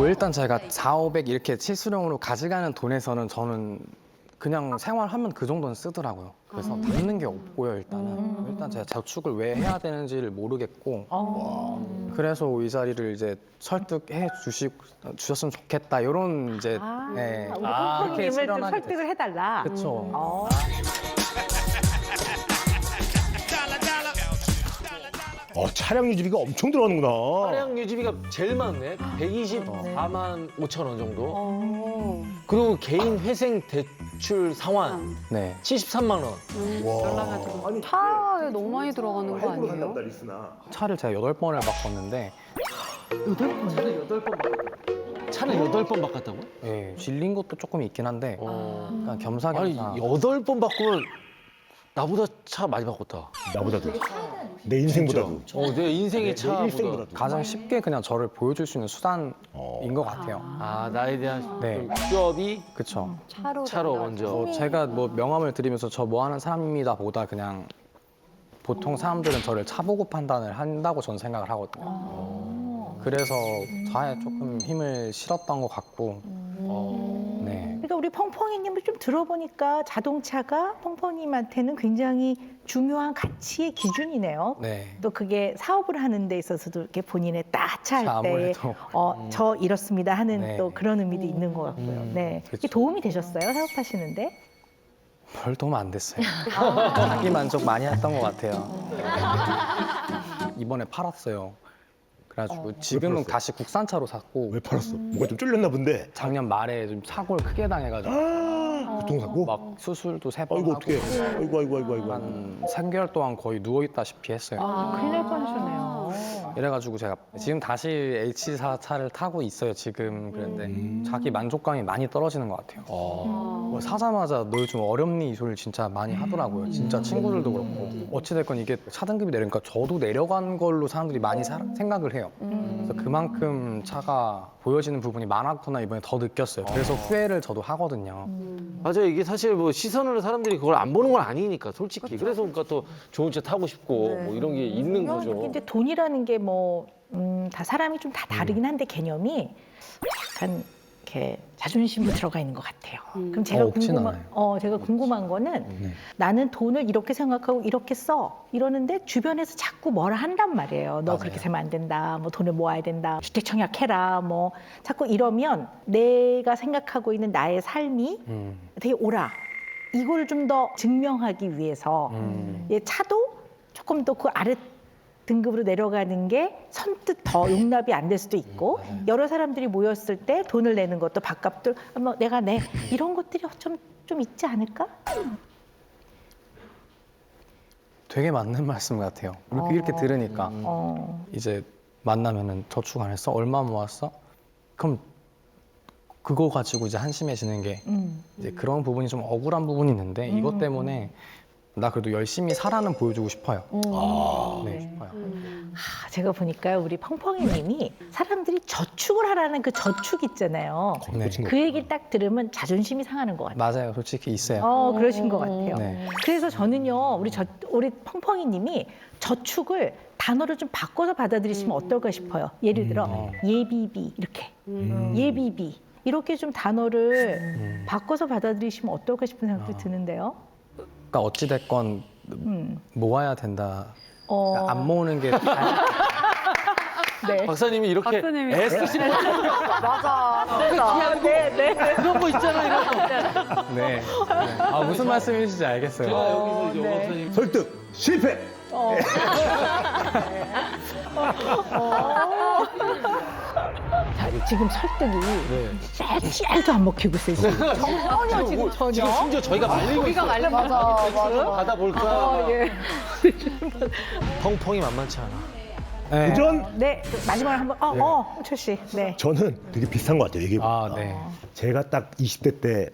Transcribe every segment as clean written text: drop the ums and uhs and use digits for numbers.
뭐 일단 제가 4, 500 이렇게 실수령으로 가져가는 돈에서는 저는 그냥 생활하면 그 정도는 쓰더라고요. 그래서 남는 게 없고요, 일단은. 일단 제가 저축을 왜 해야 되는지를 모르겠고. 그래서 이 자리를 이제 설득해 주셨으면 좋겠다. 이런 이제 네. 우리 그렇게 펑펑님을 좀 실현하게 설득을 해달라. 그렇죠. 차량 유지비가 엄청 들어가는구나. 차량 유지비가 제일 많네. 124만 5천 원 정도. 그리고 개인 회생 대출 상환 네. 73만 원. 차에 너무 많이 들어가는 거 아니에요? 차를 제가 8번을 바꿨는데 차를 8번 바꿨다고? 예, 질린 것도 조금 있긴 한데 그러니까 겸사겸사 아니 8번 바꾸면 나보다 차 많이 바꿨다. 나보다도. 내 인생보다도. 내 인생의 차보다. 일생보다도. 가장 쉽게 그냥 저를 보여줄 수 있는 수단인 것 같아요. 아 나에 대한 네. 취업이 그렇죠. 차로 먼저. 제가 뭐 명함을 드리면서 저 뭐 하는 사람입니다 보다 그냥 보통 사람들은 저를 차 보고 판단을 한다고 저는 생각을 하거든요. 그래서 차에 조금 힘을 실었던 것 같고 네. 그러니까 우리 펑펑이님을 좀 들어보니까 자동차가 펑펑님한테는 굉장히 중요한 가치의 기준이네요. 네. 또 그게 사업을 하는 데 있어서도 이렇게 본인의 따차할 때, 아무래도. 저 이렇습니다 하는 네. 또 그런 의미도 있는 것 같고요. 네. 이게 그쵸. 도움이 되셨어요? 사업하시는데? 별 도움 안 됐어요. 자기 만족 많이 했던 것 같아요. 이번에 팔았어요. 그래가지고 지금은 팔았어요? 다시 국산차로 샀고 왜 팔았어? 뭐가 좀 쫄렸나 본데. 작년 말에 좀 사고를 크게 당해가지고 교통사고? 막 수술도 3번 아이고 하고 어떡해. 아이고. 한 3개월 동안 거의 누워있다시피 했어요. 큰일 날 뻔하셨네요. 이래가지고 제가 지금 다시 H사 차를 타고 있어요. 지금 그런데 자기 만족감이 많이 떨어지는 것 같아요. 뭐 사자마자 너 요즘 어렵니 이 소리를 진짜 많이 하더라고요. 진짜 친구들도 그렇고 어찌됐건 이게 차 등급이 내리니까 저도 내려간 걸로 사람들이 많이 생각을 해요. 그래서 그만큼 차가 보여지는 부분이 많았구나 이번에 더 느꼈어요. 그래서 후회를 저도 하거든요. 맞아요. 이게 사실 뭐 시선으로 사람들이 그걸 안 보는 건 아니니까 솔직히. 그래서 그러니까 또 좋은 차 타고 싶고 뭐 이런 게 있는 거죠. 근데 돈이라는 게 뭐 다 사람이 좀 다 다르긴 한데 개념이 약간 이렇게 자존심도 들어가 있는 것 같아요. 그럼 제가 없진 제가 궁금한 거는 네. 나는 돈을 이렇게 생각하고 이렇게 써 이러는데 주변에서 자꾸 뭐라 한단 말이에요. 너 맞아요. 그렇게 살면 안 된다. 뭐 돈을 모아야 된다. 주택 청약해라. 뭐 자꾸 이러면 내가 생각하고 있는 나의 삶이 되게 옳아. 이걸 좀 더 증명하기 위해서 얘 차도 조금 더 그 아래 등급으로 내려가는 게 선뜻 더 용납이 안 될 수도 있고 여러 사람들이 모였을 때 돈을 내는 것도 밥값도 뭐 내가 내 이런 것들이 좀 있지 않을까? 되게 맞는 말씀 같아요. 이렇게 들으니까 이제 만나면은 저축 안 했어? 얼마 모았어? 그럼 그거 가지고 이제 한심해지는 게 이제 그런 부분이 좀 억울한 부분이 있는데 이것 때문에 나 그래도 열심히 살아는 보여주고 싶어요. 네, 싶어요. 제가 보니까 우리 펑펑이님이 사람들이 저축을 하라는 그 저축 있잖아요. 네. 그 얘기 딱 들으면 자존심이 상하는 것 같아요. 맞아요. 솔직히 있어요. 그러신 것 같아요. 네. 그래서 저는요, 우리 펑펑이님이 저축을 단어를 좀 바꿔서 받아들이시면 어떨까 싶어요. 예를 들어 예비비 이렇게 예비비 이렇게 좀 단어를 바꿔서 받아들이시면 어떨까 싶은 생각도 드는데요. 그러니까 어찌 됐건 모아야 된다. 어, 그러니까 안 모으는 게 네. 박사님이 이렇게 박사님이 애쓰시는 맞아. 네. 그런 거 있잖아요. 이런 거. 네. 아, 무슨 말씀이신지 알겠어요. 제가 여기서 이제 박사님 설득 실패. 자, 지금 설득이 쌀도 안 먹히고 있어요. 지금. 지금 심지어 저희가 말리고 우리가 있어요. 말려 맞아. 가다 볼까. 예. 펑펑이 만만치 않아. 네. 도전. 네, 마지막으로 한번 홍철 씨. 네. 저는 되게 비슷한 것 같아요. 이게 아, 네. 제가 딱 20대 때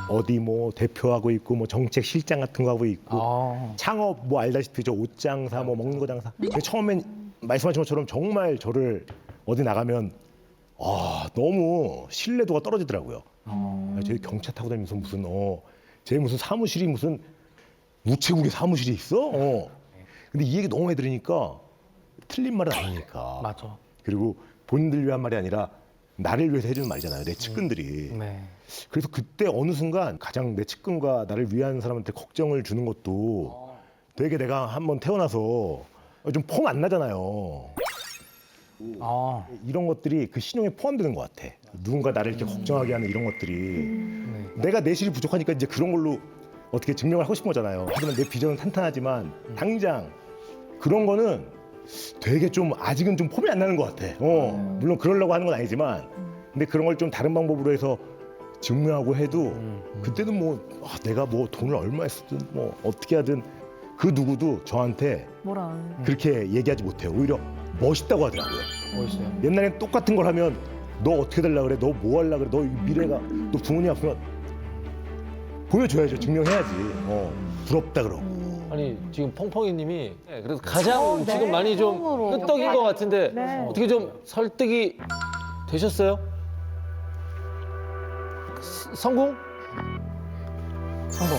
어디 뭐 대표하고 있고 뭐 정책 실장 같은 거 하고 있고 창업 뭐 알다시피 저 옷 장사 뭐 먹는 거 장사. 근데 처음엔 말씀하신 것처럼 정말 저를 어디 나가면 너무 신뢰도가 떨어지더라고요. 저희 경차 타고 다니면서 무슨 제 무슨 사무실이 무슨 우체국에 사무실이 있어? 근데 이 얘기 너무 많이 들으니까 틀린 말은 아니니까. 맞아. 그리고 본인들 위한 말이 아니라 나를 위해서 해주는 말이잖아요. 내 측근들이. 네. 그래서 그때 어느 순간 가장 내 측근과 나를 위한 사람한테 걱정을 주는 것도 되게 내가 한번 태어나서 좀 폼 안 나잖아요. 아, 이런 것들이 그 신용에 포함되는 것 같아. 누군가 나를 이렇게 걱정하게 하는 이런 것들이 네. 내가 내실이 부족하니까 이제 그런 걸로 어떻게 증명을 하고 싶은 거잖아요. 하지만 내 비전은 탄탄하지만 당장 그런 거는 되게 좀 아직은 좀 폼이 안 나는 것 같아. 물론 그러려고 하는 건 아니지만 근데 그런 걸 좀 다른 방법으로 해서 증명하고 해도 그때는 뭐 내가 뭐 돈을 얼마 쓰든 뭐 어떻게 하든 그 누구도 저한테 뭐라. 그렇게 얘기하지 못해요. 오히려 멋있다고 하더라고요. 멋있어요. 옛날엔 똑같은 걸 하면 너 어떻게 되려고 그래? 너 뭐 하려고 그래? 너 미래가 너 부모님 앞으로 보여줘야죠. 증명해야지. 부럽다 그러고. 아니 지금 펑펑이님이 그래서 가장 지금 많이 좀 끄떡인 것 같은데 네. 어떻게 좀 설득이 되셨어요? 성공? 성공.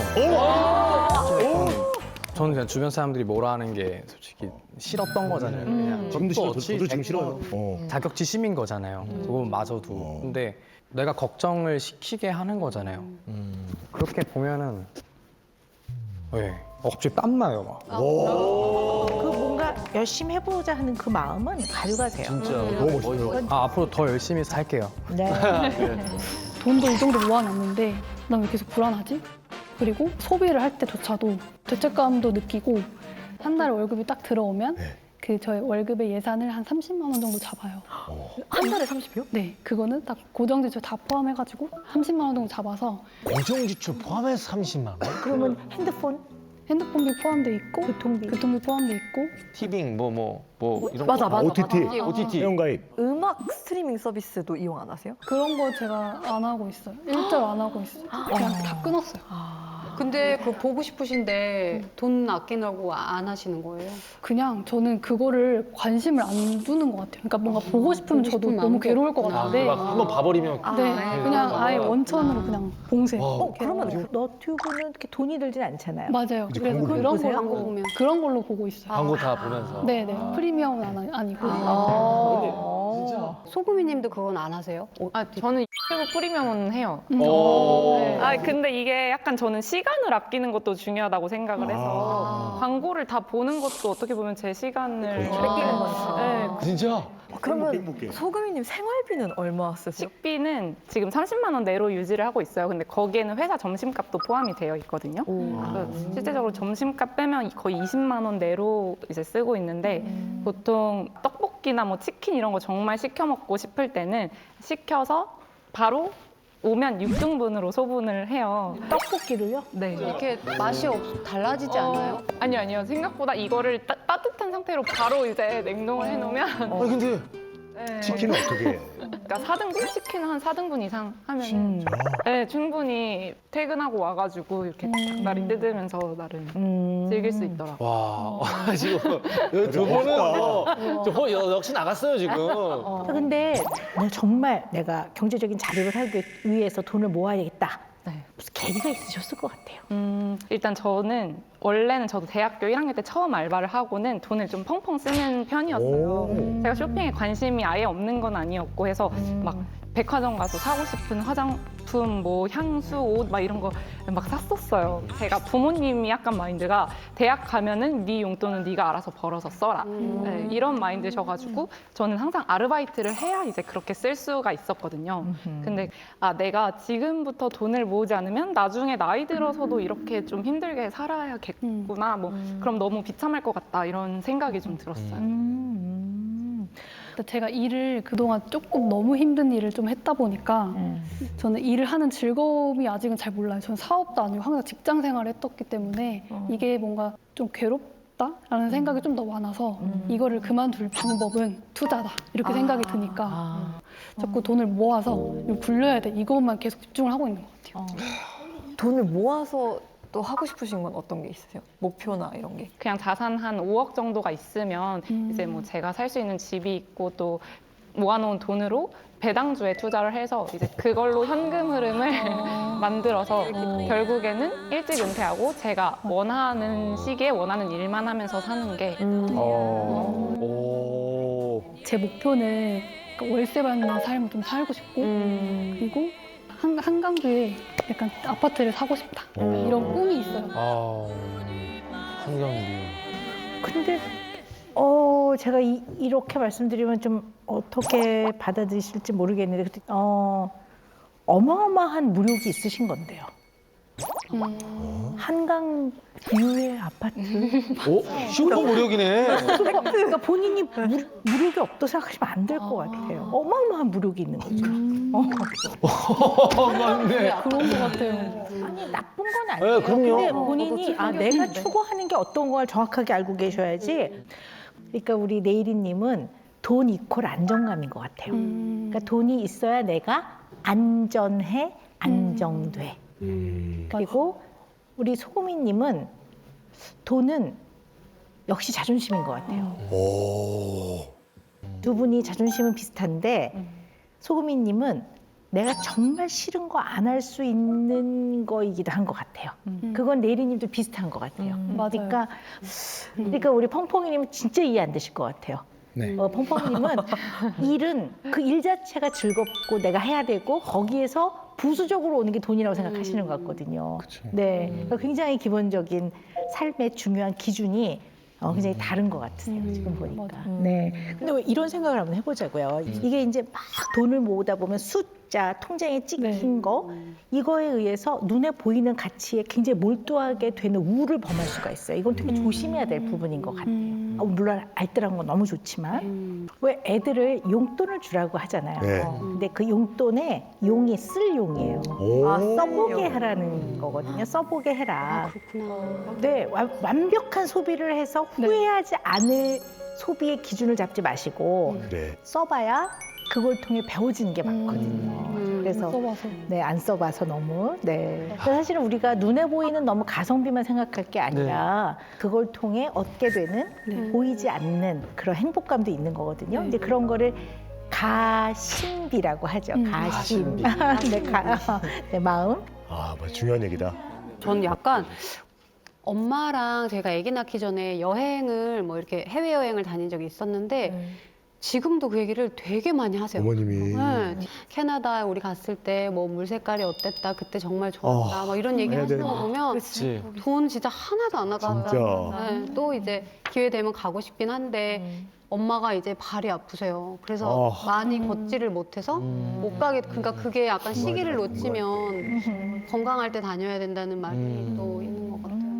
저는 그냥 주변 사람들이 뭐라 하는 게 솔직히 싫었던 거잖아요. 그냥 지금도 싫어. 어찌 저도 지금 싫어요. 자격지심인 거잖아요. 그거마저도. 근데 내가 걱정을 시키게 하는 거잖아요. 그렇게 보면은 네. 갑자기 땀나요 막. 그 뭔가 열심히 해보자 하는 그 마음은 가져가세요. 진짜 너무 멋있어요. 앞으로 더 열심히 살게요. 네. 돈도 이 정도 모아놨는데 난 왜 계속 불안하지? 그리고 소비를 할 때조차도 죄책감도 느끼고 한 달 월급이 딱 들어오면 네. 그 저희 월급의 예산을 한 30만 원 정도 잡아요. 한 달에 30이요? 네, 그거는 딱 고정 지출 다 포함해가지고 30만 원 정도 잡아서 고정 지출 포함해서 30만 원? 그러면 핸드폰, 핸드폰비 포함돼 있고 교통비. 포함돼 있고 티빙 뭐 이런 맞아, 거. 맞아. OTT. 맞아. OTT. 회원가입. 음악 스트리밍 서비스도 이용 안 하세요? 그런 거 제가 안 하고 있어요. 일절 안 하고 있어요. 그냥 다 끊었어요. 근데 그거 보고 싶으신데 돈 아끼려고 안 하시는 거예요? 그냥 저는 그거를 관심을 안 두는 것 같아요. 그러니까 뭔가 보고 싶으면 보고 저도 싶으면 너무 안 괴로울 것 보겠구나. 같은데 막 한번 봐버리면 네, 그냥 아예 원천으로 그냥 봉쇄. 그러면 너튜브는 이렇게 돈이 들진 않잖아요. 맞아요. 그래서 광고 그런 보세요? 걸로 광고 보면. 그런 걸로 보고 있어요. 광고 다 보면서. 네네. 프리미엄은 아니고. 소금이님도 그건 안 하세요? 아, 저는 유튜브 프리미엄은 해요. 오. 네. 아, 근데 이게 약간 저는 시간을 아끼는 것도 중요하다고 생각을 해서 광고를 다 보는 것도 어떻게 보면 제 시간을 그렇죠. 뺏기는 거니까. 네. 진짜? 그러면 행복해. 소금이님 생활비는 얼마 쓰세요? 식비는 지금 30만 원 내로 유지를 하고 있어요. 근데 거기에는 회사 점심값도 포함이 되어 있거든요. 그래서 실제적으로 점심값 빼면 거의 20만 원 내로 이제 쓰고 있는데 보통 떡볶이나 뭐 치킨 이런 거 정말 시켜 먹고 싶을 때는 시켜서 바로 오면 6등분으로 소분을 해요. 떡볶이를요? 네. 이렇게 맛이 달라지지 않아요? 아니요. 생각보다 이거를 따뜻한 상태로 바로 이제 냉동을 해놓으면 아니 근데 네. 치킨은 어떻게 해? 그러니까 4등분? 치킨은 한 4등분 이상 하면 네, 충분히 퇴근하고 와가지고 이렇게 닭다리 뜯으면서 나름 즐길 수 있더라고요. 와 지금 여기 두 분은 역시 나갔어요 지금. 근데 정말 내가 경제적인 자립을 하기 위해서 돈을 모아야겠다. 네. 무슨 계기가 있으셨을 것 같아요. 일단 저는 원래는 저도 대학교 1학년 때 처음 알바를 하고는 돈을 좀 펑펑 쓰는 편이었어요. 제가 쇼핑에 관심이 아예 없는 건 아니었고 해서 막 백화점 가서 사고 싶은 화장품, 뭐 향수, 옷 막 이런 거 막 샀었어요. 제가 부모님이 약간 마인드가 대학 가면은 네 용돈은 네가 알아서 벌어서 써라. 네, 이런 마인드셔가지고 저는 항상 아르바이트를 해야 이제 그렇게 쓸 수가 있었거든요. 근데 내가 지금부터 돈을 모으지 않으면 나중에 나이 들어서도 이렇게 좀 힘들게 살아야겠구나. 뭐 그럼 너무 비참할 것 같다 이런 생각이 좀 들었어요. 근데 제가 일을 그동안 조금 너무 힘든 일을 좀 했다 보니까 저는 일을 하는 즐거움이 아직은 잘 몰라요. 저는 사업도 아니고 항상 직장 생활을 했었기 때문에 이게 뭔가 좀 괴롭다라는 생각이 좀 더 많아서 이거를 그만둘 방법은 투자다 이렇게 생각이 드니까 자꾸 돈을 모아서 이거 굴려야 돼 이것만 계속 집중을 하고 있는 것 같아요. 돈을 모아서 또 하고 싶으신 건 어떤 게 있으세요? 목표나 이런 게? 그냥 자산 한 5억 정도가 있으면 이제 뭐 제가 살 수 있는 집이 있고 또 모아놓은 돈으로 배당주에 투자를 해서 이제 그걸로 현금 흐름을 만들어서 결국에는 일찍 은퇴하고 제가 원하는 시기에 원하는 일만 하면서 사는 게 오. 제 목표는 그러니까 월세 받는 삶을 좀 살고 싶고 그리고 한강뷰에 약간 아파트를 사고 싶다 이런 꿈이 있어요. 아, 한강뷰. 근데 제가 이렇게 말씀드리면 좀 어떻게 받아들이실지 모르겠는데 어마어마한 무력이 있으신 건데요. 한강 뷰의 아파트. 슈퍼 무력이네. 그러니까 본인이 무력이 없다고 생각하시면 안 될 것 같아요. 어마어마한 무력이 있는 거죠. 맞네. 그런 것 같아요. 아니 나쁜 건 아니에요. 네, 그럼요. 근데 본인이 내가 추구하는 게 어떤 걸 정확하게 알고 계셔야지. 그러니까 우리 네이리님은 돈 이퀄 안정감인 것 같아요. 그러니까 돈이 있어야 내가 안전해, 안정돼. 그리고 우리 소금이님은 돈은 역시 자존심인 것 같아요. 두 분이 자존심은 비슷한데 소금이님은 내가 정말 싫은 거 안 할 수 있는 거이기도 한 것 같아요. 그건 네이리님도 비슷한 것 같아요. 맞아요. 그러니까 우리 펑펑이님은 진짜 이해 안 되실 것 같아요. 네. 펑펑님은 일은 그 일 자체가 즐겁고 내가 해야 되고 거기에서 부수적으로 오는 게 돈이라고 생각하시는 것 같거든요. 네, 그러니까 굉장히 기본적인 삶의 중요한 기준이 굉장히 다른 것 같으세요. 지금 보니까. 네. 근데 왜 이런 생각을 한번 해보자고요. 이게 이제 막 돈을 모으다 보면 숫자, 통장에 찍힌 거 이거에 의해서 눈에 보이는 가치에 굉장히 몰두하게 되는 우를 범할 수가 있어요. 이건 되게 조심해야 될 부분인 것 같아요. 물론 알뜰한 건 너무 좋지만 왜 애들을 용돈을 주라고 하잖아요. 네. 근데 그 용돈에 용이 쓸 용이에요. 써보게 하라는 거거든요. 써보게 해라. 네, 완벽한 소비를 해서 후회하지 않을 소비의 기준을 잡지 마시고 그래. 써봐야 그걸 통해 배워지는 게 많거든요. 그래서 써봐서. 네, 안 써봐서 너무. 네. 그래서 사실은 우리가 눈에 보이는 너무 가성비만 생각할 게 아니라 그걸 통해 얻게 되는 보이지 않는 그런 행복감도 있는 거거든요. 이제 그런 거를 가심비라고 하죠. 가심. 네, 마음. 뭐 중요한 얘기다. 저는 약간 엄마랑 제가 아기 낳기 전에 여행을 뭐 이렇게 해외여행을 다닌 적이 있었는데 지금도 그 얘기를 되게 많이 하세요. 어머님이. 네. 캐나다 우리 갔을 때 뭐 물 색깔이 어땠다 그때 정말 좋았다 뭐 이런 얘기 해야 하시는 거 되는데. 보면 그치. 돈 진짜 하나도 안 나간다. 진짜. 네. 또 이제 기회 되면 가고 싶긴 한데 엄마가 이제 발이 아프세요. 그래서 많이 걷지를 못해서 못 가게. 그러니까 그게 약간 시기를 놓치면 건강할 때 다녀야 된다는 말이 또 있는 것 같아요.